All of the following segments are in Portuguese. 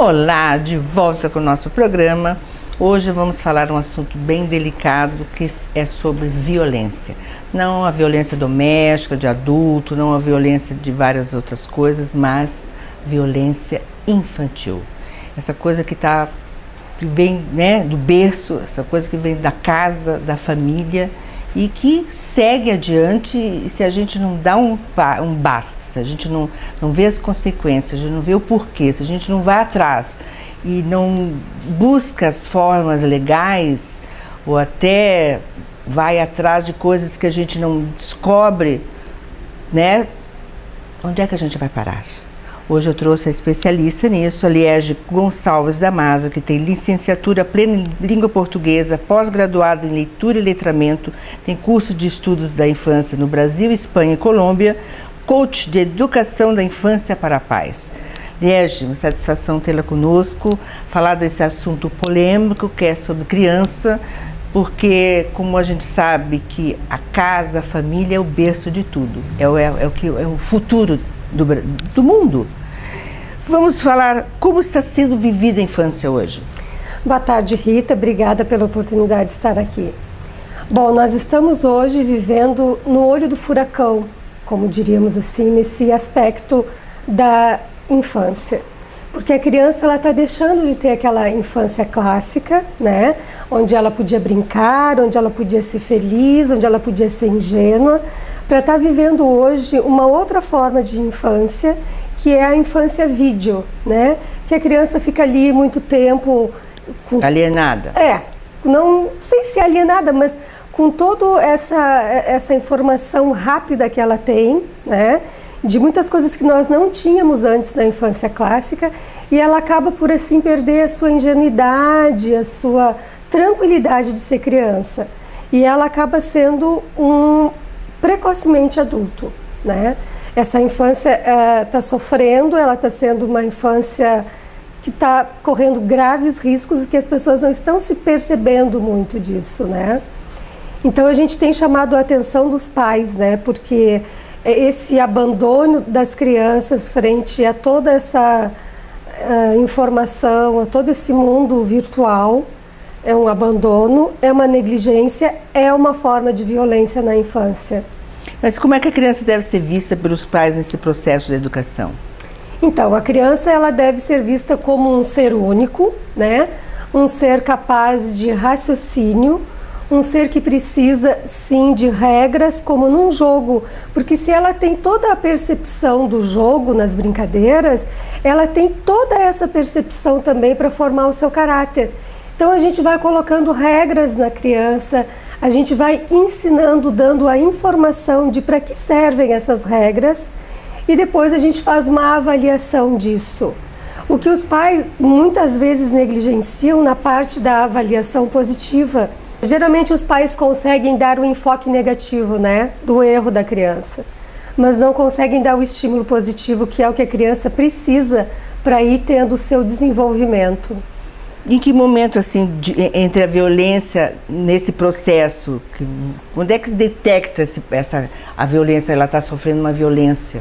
Olá, de volta com o nosso programa. Hoje vamos falar um assunto bem delicado que é sobre violência. Não a violência doméstica, de adulto, não a violência de várias outras coisas, mas violência infantil. Essa coisa que vem, né, do berço, essa coisa que vem da casa, da família e que segue adiante se a gente não dá um basta, se a gente não vê as consequências, a gente não vê o porquê, se a gente não vai atrás e não busca as formas legais ou até vai atrás de coisas que a gente não descobre, né? Onde é que a gente vai parar? Hoje eu trouxe a especialista nisso, a Liege Gonçalves Damaso, que tem licenciatura plena em língua portuguesa, pós-graduada em leitura e letramento, tem curso de estudos da infância no Brasil, Espanha e Colômbia, coach de educação da infância para pais. Liege, uma satisfação tê-la conosco, falar desse assunto polêmico que é sobre criança, porque como a gente sabe que a casa, a família é o berço de tudo, é o futuro do mundo. Vamos falar como está sendo vivida a infância hoje. Boa tarde, Rita. Obrigada pela oportunidade de estar aqui. Bom, nós estamos hoje vivendo no olho do furacão, como diríamos assim, nesse aspecto da infância. Porque a criança ela está deixando de ter aquela infância clássica, né? Onde ela podia brincar, onde ela podia ser feliz, onde ela podia ser ingênua, para estar vivendo hoje uma outra forma de infância, que é a infância vídeo, né? Que a criança fica ali muito tempo... alienada. Não sei se alienada, mas com toda essa informação rápida que ela tem, né? De muitas coisas que nós não tínhamos antes da infância clássica, e ela acaba por assim perder a sua ingenuidade, a sua tranquilidade de ser criança. E ela acaba sendo precocemente adulto, né? Essa infância está sofrendo, ela está sendo uma infância que está correndo graves riscos e que as pessoas não estão se percebendo muito disso, né? Então a gente tem chamado a atenção dos pais, né? Porque esse abandono das crianças frente a toda essa informação, a todo esse mundo virtual, é um abandono, é uma negligência, é uma forma de violência na infância. Mas como é que a criança deve ser vista pelos pais nesse processo de educação? Então, a criança ela deve ser vista como um ser único, né? Um ser capaz de raciocínio, um ser que precisa, sim, de regras, como num jogo, porque se ela tem toda a percepção do jogo nas brincadeiras, ela tem toda essa percepção também para formar o seu caráter. Então a gente vai colocando regras na criança, a gente vai ensinando, dando a informação de para que servem essas regras, e depois a gente faz uma avaliação disso. O que os pais muitas vezes negligenciam na parte da avaliação positiva. Geralmente os pais conseguem dar o enfoque negativo, né, do erro da criança, mas não conseguem dar o estímulo positivo, que é o que a criança precisa para ir tendo o seu desenvolvimento. Em que momento, assim, entre a violência nesse processo, onde é que se detecta a violência, ela está sofrendo uma violência?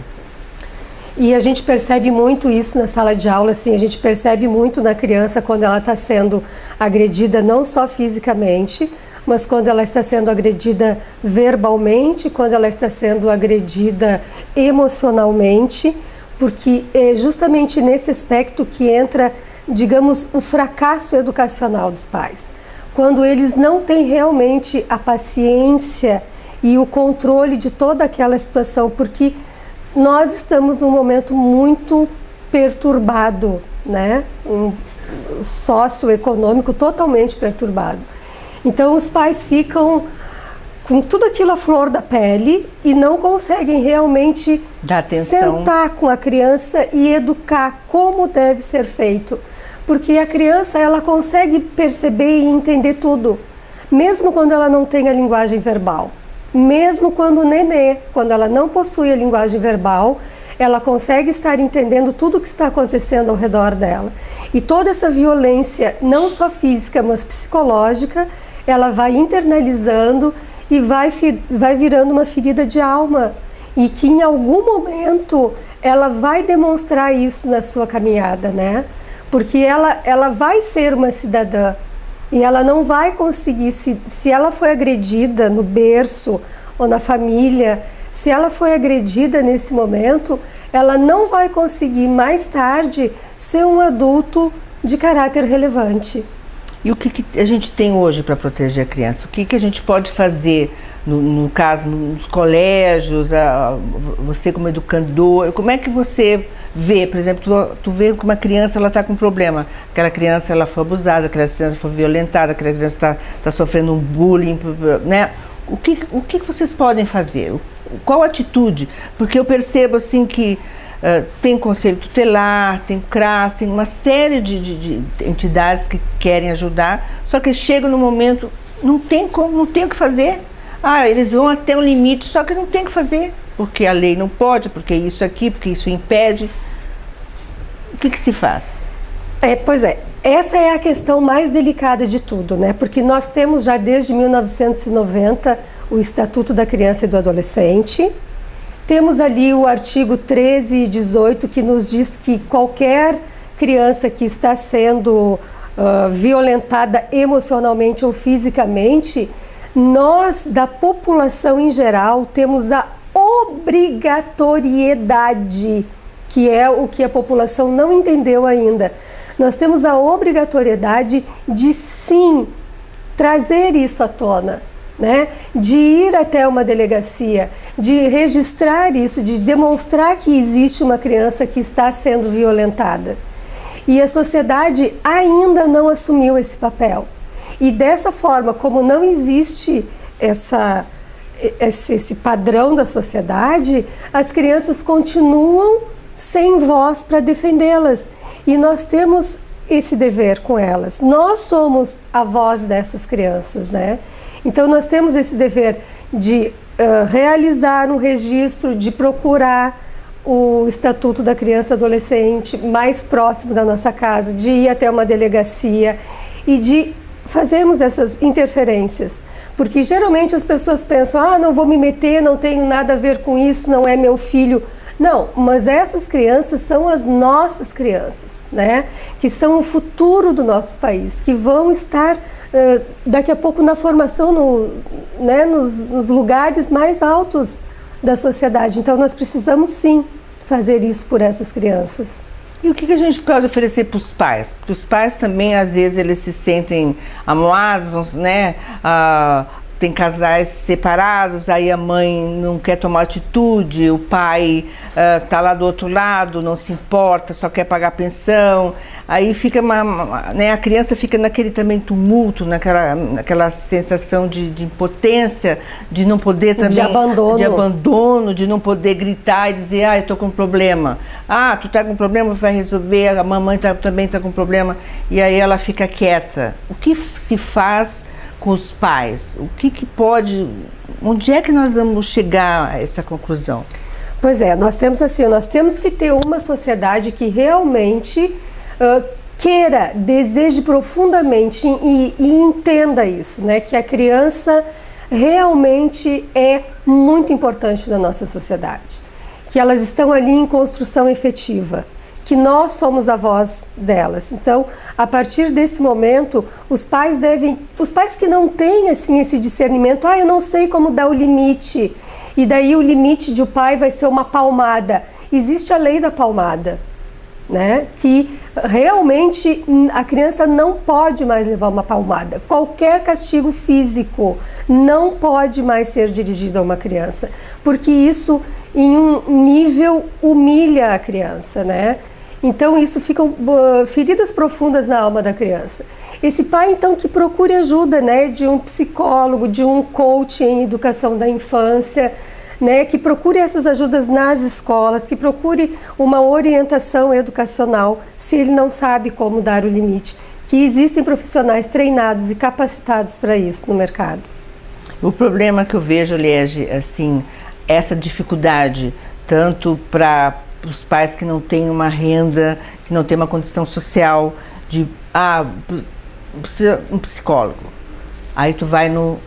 E a gente percebe muito isso na sala de aula, assim, a gente percebe muito na criança quando ela está sendo agredida, não só fisicamente, mas quando ela está sendo agredida verbalmente, quando ela está sendo agredida emocionalmente, porque é justamente nesse aspecto que entra, digamos, o fracasso educacional dos pais. Quando eles não têm realmente a paciência e o controle de toda aquela situação, porque nós estamos num momento muito perturbado, né? Um socioeconômico totalmente perturbado. Então os pais ficam com tudo aquilo à flor da pele e não conseguem realmente sentar com a criança e educar como deve ser feito. Porque a criança ela consegue perceber e entender tudo, mesmo quando ela não tem a linguagem verbal. Mesmo quando o nenê, quando ela não possui a linguagem verbal, ela consegue estar entendendo tudo o que está acontecendo ao redor dela. E toda essa violência, não só física, mas psicológica, ela vai internalizando e vai virando uma ferida de alma. E que em algum momento ela vai demonstrar isso na sua caminhada, né? porque ela vai ser uma cidadã e ela não vai conseguir, se ela foi agredida no berço ou na família, se ela foi agredida nesse momento, ela não vai conseguir mais tarde ser um adulto de caráter relevante. E o que a gente tem hoje para proteger a criança? O que a gente pode fazer, no caso, nos colégios, você como educador, como é que você vê, por exemplo, tu vê que uma criança está com um problema, aquela criança ela foi abusada, aquela criança foi violentada, aquela criança está sofrendo um bullying, né? O que vocês podem fazer? Qual atitude? Porque eu percebo assim que tem Conselho Tutelar, tem CRAS, tem uma série de entidades que querem ajudar, só que chega no momento, não tem o que fazer. Eles vão até um limite, só que não tem o que fazer, porque a lei não pode, porque isso aqui, porque isso impede. O que se faz? Pois é, essa é a questão mais delicada de tudo, né? Porque nós temos já desde 1990 o Estatuto da Criança e do Adolescente. Temos ali o artigo 13 e 18 que nos diz que qualquer criança que está sendo violentada emocionalmente ou fisicamente, nós da população em geral temos a obrigatoriedade, que é o que a população não entendeu ainda. Nós temos a obrigatoriedade de sim trazer isso à tona, né? De ir até uma delegacia, de registrar isso, de demonstrar que existe uma criança que está sendo violentada. E a sociedade ainda não assumiu esse papel. E dessa forma, como não existe esse padrão da sociedade, as crianças continuam sem voz para defendê-las. E nós temos esse dever com elas. Nós somos a voz dessas crianças, né? Então nós temos esse dever de realizar um registro, de procurar o Estatuto da Criança e Adolescente mais próximo da nossa casa, de ir até uma delegacia e de fazermos essas interferências. Porque geralmente as pessoas pensam, não vou me meter, não tenho nada a ver com isso, não é meu filho. Não, mas essas crianças são as nossas crianças, né? Que são o futuro do nosso país, que vão estar daqui a pouco na formação, nos lugares mais altos da sociedade. Então nós precisamos sim fazer isso por essas crianças. E o que a gente pode oferecer para os pais? Porque os pais também, às vezes, eles se sentem amuados, né? Tem casais separados, aí a mãe não quer tomar atitude, o pai tá lá do outro lado, não se importa, só quer pagar pensão. Aí fica a criança fica naquele também tumulto, naquela sensação de impotência, de não poder também... De abandono, de não poder gritar e dizer, eu tô com um problema. Tu tá com um problema, vai resolver, a mamãe também tá com um problema. E aí ela fica quieta. O que se faz com os pais? O que pode... Onde é que nós vamos chegar a essa conclusão? Pois é, nós temos que ter uma sociedade que realmente queira, deseje profundamente e entenda isso, né? Que a criança realmente é muito importante na nossa sociedade. Que elas estão ali em construção efetiva. Que nós somos a voz delas. Então, a partir desse momento, os pais que não têm assim esse discernimento, eu não sei como dar o limite, e daí o limite de o pai vai ser uma palmada. Existe a lei da palmada, né? Que realmente a criança não pode mais levar uma palmada. Qualquer castigo físico não pode mais ser dirigido a uma criança, porque isso em um nível humilha a criança, né? Então isso ficam feridas profundas na alma da criança. Esse pai então que procure ajuda, né, de um psicólogo, de um coach em educação da infância, né, que procure essas ajudas nas escolas, que procure uma orientação educacional se ele não sabe como dar o limite, que existem profissionais treinados e capacitados para isso no mercado. O problema que eu vejo, Liege, assim, essa dificuldade tanto para os pais que não têm uma renda, que não têm uma condição social, de precisa um psicólogo. Aí tu vai no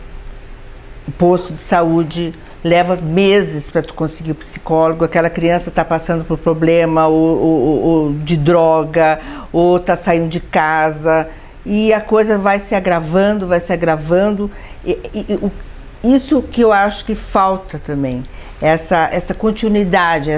posto de saúde, leva meses para tu conseguir o psicólogo, aquela criança está passando por problema ou de droga, ou está saindo de casa, e a coisa vai se agravando, isso que eu acho que falta também, essa continuidade,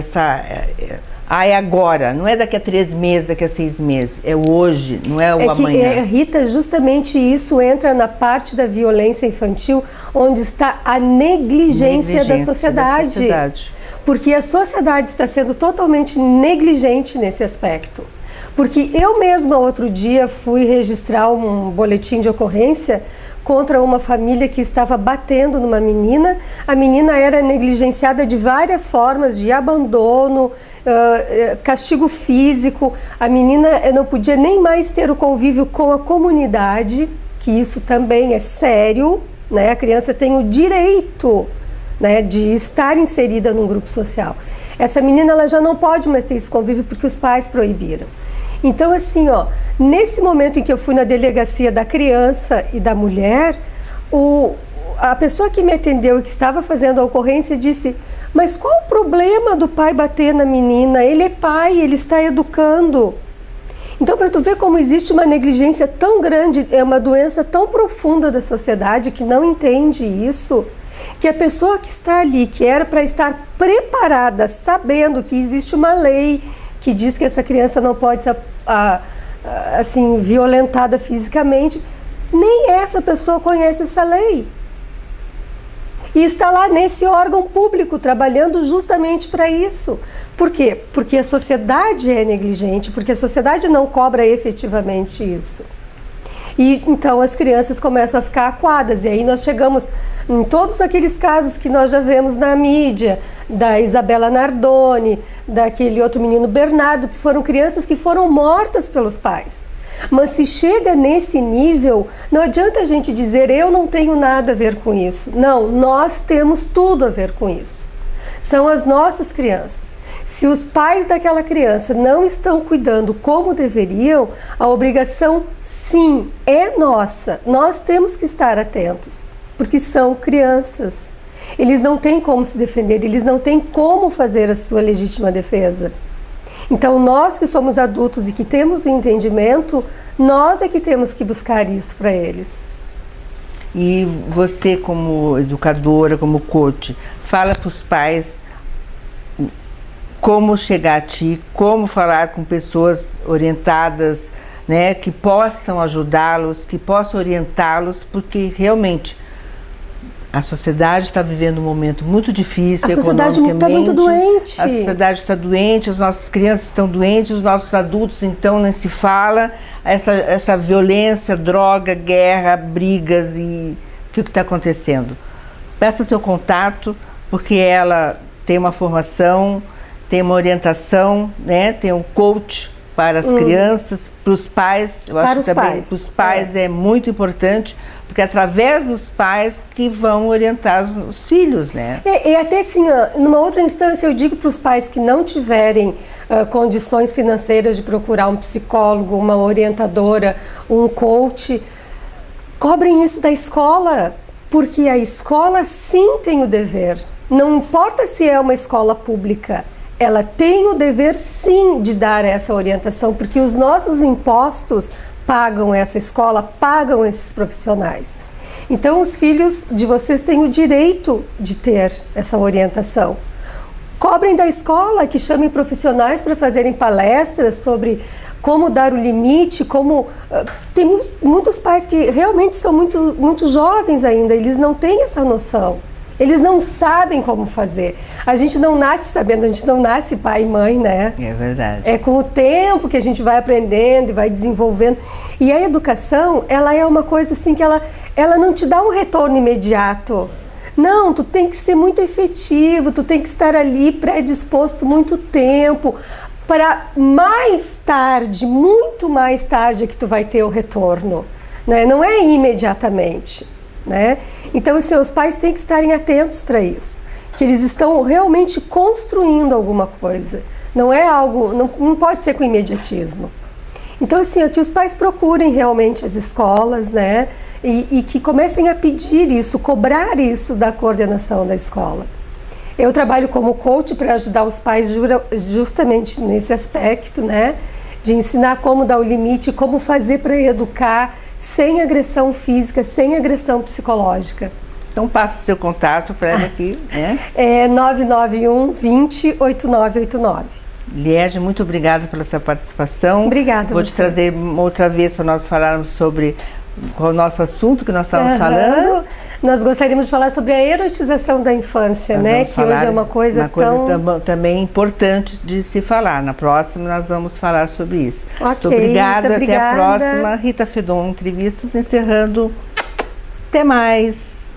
é agora, não é daqui a 3 meses, daqui a 6 meses, é hoje, não é o amanhã. Rita, justamente isso entra na parte da violência infantil, onde está a negligência da sociedade. Porque a sociedade está sendo totalmente negligente nesse aspecto. Porque eu mesma, outro dia, fui registrar um boletim de ocorrência contra uma família que estava batendo numa menina. A menina era negligenciada de várias formas, de abandono, castigo físico. A menina não podia nem mais ter o convívio com a comunidade, que isso também é sério, né? A criança tem o direito, né, de estar inserida num grupo social. Essa menina ela já não pode mais ter esse convívio porque os pais proibiram. Então, assim, nesse momento em que eu fui na delegacia da criança e da mulher, a pessoa que me atendeu e que estava fazendo a ocorrência disse: mas qual o problema do pai bater na menina? Ele é pai, ele está educando. Então, para tu ver como existe uma negligência tão grande, é uma doença tão profunda da sociedade que não entende isso, que a pessoa que está ali, que era para estar preparada, sabendo que existe uma lei que diz que essa criança não pode ser assim, violentada fisicamente, nem essa pessoa conhece essa lei. E está lá nesse órgão público, trabalhando justamente para isso. Por quê? Porque a sociedade é negligente, porque a sociedade não cobra efetivamente isso. E então as crianças começam a ficar acuadas, e aí nós chegamos em todos aqueles casos que nós já vemos na mídia, da Isabela Nardoni, daquele outro menino Bernardo, que foram crianças que foram mortas pelos pais. Mas se chega nesse nível, não adianta a gente dizer: eu não tenho nada a ver com isso. Não, nós temos tudo a ver com isso. São as nossas crianças. Se os pais daquela criança não estão cuidando como deveriam, a obrigação, sim, é nossa. Nós temos que estar atentos, porque são crianças. Eles não têm como se defender, eles não têm como fazer a sua legítima defesa. Então, nós que somos adultos e que temos o entendimento, nós é que temos que buscar isso para eles. E você, como educadora, como coach, fala para os pais como chegar a ti, como falar com pessoas orientadas, né, que possam ajudá-los, que possam orientá-los, porque realmente a sociedade está vivendo um momento muito difícil economicamente. A sociedade está muito doente. A sociedade está doente, as nossas crianças estão doentes, os nossos adultos, então, nem se fala. Essa violência, droga, guerra, brigas e o que está acontecendo. Peça seu contato, porque ela tem uma formação, tem uma orientação, né? Tem um coach para as crianças, para os pais. Eu acho que também para os pais é muito importante, porque é através dos pais que vão orientar os filhos, né? E até assim, numa outra instância, eu digo para os pais que não tiverem condições financeiras de procurar um psicólogo, uma orientadora, um coach, cobrem isso da escola, porque a escola sim tem o dever. Não importa se é uma escola pública, ela tem o dever sim de dar essa orientação, porque os nossos impostos pagam essa escola, pagam esses profissionais. Então os filhos de vocês têm o direito de ter essa orientação. Cobrem da escola, que chamem profissionais para fazerem palestras sobre como dar o limite, como... Tem muitos pais que realmente são muito jovens ainda, eles não têm essa noção. Eles não sabem como fazer. A gente não nasce sabendo, a gente não nasce pai e mãe, né? É verdade. É com o tempo que a gente vai aprendendo e vai desenvolvendo. E a educação, ela é uma coisa assim que ela não te dá um retorno imediato. Não, tu tem que ser muito efetivo, tu tem que estar ali predisposto muito tempo, para mais tarde, muito mais tarde é que tu vai ter o retorno, né? Não é imediatamente. Né? Então, os seus pais têm que estarem atentos para isso, que eles estão realmente construindo alguma coisa. Não é algo, não pode ser com imediatismo. Então, assim, que os pais procurem realmente as escolas, né? e que comecem a pedir isso, cobrar isso da coordenação da escola. Eu trabalho como coach para ajudar os pais justamente nesse aspecto, né? De ensinar como dar o limite, como fazer para educar sem agressão física, sem agressão psicológica. Então passa o seu contato para ela aqui, né? É 991 20 8989. Liege, muito obrigada pela sua participação. Obrigada. Vou te trazer outra vez para nós falarmos sobre o nosso assunto que nós estamos falando. Nós gostaríamos de falar sobre a erotização da infância, Nós né? Que hoje é uma coisa tão... também importante de se falar. Na próxima nós vamos falar sobre isso. Ok, muito obrigada, muito até a obrigada. próxima. Rita Fedon, entrevistas encerrando. Até mais.